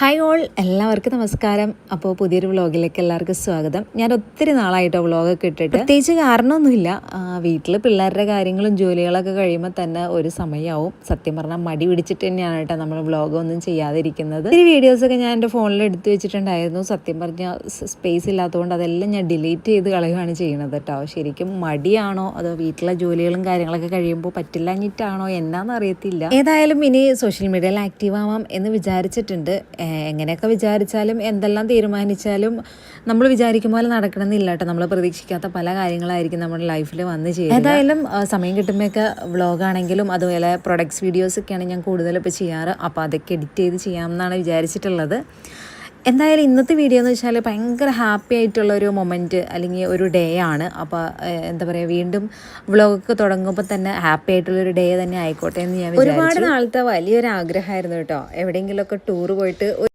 Hi all, എല്ലാവർക്കും നമസ്കാരം. അപ്പോൾ പുതിയൊരു വ്ളോഗിലേക്ക് എല്ലാവർക്കും സ്വാഗതം. ഞാൻ ഒത്തിരി നാളായിട്ടോ വ്ളോഗൊക്കെ ഇട്ടിട്ട്, പ്രത്യേകിച്ച് കാരണമൊന്നുമില്ല. വീട്ടിൽ പിള്ളേരുടെ കാര്യങ്ങളും ജോലികളൊക്കെ കഴിയുമ്പോൾ തന്നെ ഒരു സമയമാവും. സത്യം പറഞ്ഞാൽ മടി പിടിച്ചിട്ട് തന്നെയാണ് കേട്ടോ നമ്മൾ വ്ളോഗൊന്നും ചെയ്യാതിരിക്കുന്നത്. ഈ വീഡിയോസൊക്കെ ഞാൻ എൻ്റെ ഫോണിൽ എടുത്തു വെച്ചിട്ടുണ്ടായിരുന്നു. സത്യം പറഞ്ഞാൽ സ്പേസ് ഇല്ലാത്തതുകൊണ്ട് അതെല്ലാം ഞാൻ ഡിലീറ്റ് ചെയ്ത് കളയുകയാണ് ചെയ്യുന്നത് കേട്ടോ. ശരിക്കും മടിയാണോ അതോ വീട്ടിലെ ജോലികളും കാര്യങ്ങളൊക്കെ കഴിയുമ്പോൾ പറ്റില്ലഞ്ഞിട്ടാണോ എന്നാന്ന് അറിയത്തില്ല. ഏതായാലും ഇനി സോഷ്യൽ മീഡിയയിൽ ആക്റ്റീവ് ആവാം എന്ന് വിചാരിച്ചിട്ടുണ്ട്. എങ്ങനെയൊക്കെ വിചാരിച്ചാലും എന്തെല്ലാം തീരുമാനിച്ചാലും നമ്മൾ വിചാരിക്കും പോലെ നടക്കണമെന്നില്ല കേട്ടോ. നമ്മൾ പ്രതീക്ഷിക്കാത്ത പല കാര്യങ്ങളായിരിക്കും നമ്മുടെ ലൈഫിൽ വന്ന് ചെയ്യുക. ഏതായാലും സമയം കിട്ടുമ്പോഴൊക്കെ വ്ളോഗാണെങ്കിലും അതുപോലെ പ്രൊഡക്ട്സ് വീഡിയോസൊക്കെയാണ് ഞാൻ കൂടുതൽ ഇപ്പോൾ ചെയ്യാറ്. അപ്പോൾ അതൊക്കെ എഡിറ്റ് ചെയ്ത് ചെയ്യാമെന്നാണ് വിചാരിച്ചിട്ടുള്ളത്. എന്തായാലും ഇന്നത്തെ വീഡിയോ എന്ന് വെച്ചാൽ ഭയങ്കര ഹാപ്പി ആയിട്ടുള്ള ഒരു മൊമെൻറ്റ് അല്ലെങ്കിൽ ഒരു ഡേ ആണ്. അപ്പോൾ എന്താ പറയുക, വീണ്ടും വ്ളോഗൊക്കെ തുടങ്ങുമ്പോൾ തന്നെ ഹാപ്പി ആയിട്ടുള്ളൊരു ഡേ തന്നെ ആയിക്കോട്ടെ എന്ന് ഞാൻ വിചാരിച്ചു. ഒരുപാട് നാളത്തെ വലിയൊരു ആഗ്രഹമായിരുന്നു കേട്ടോ, എവിടെയെങ്കിലുമൊക്കെ ടൂർ പോയിട്ട്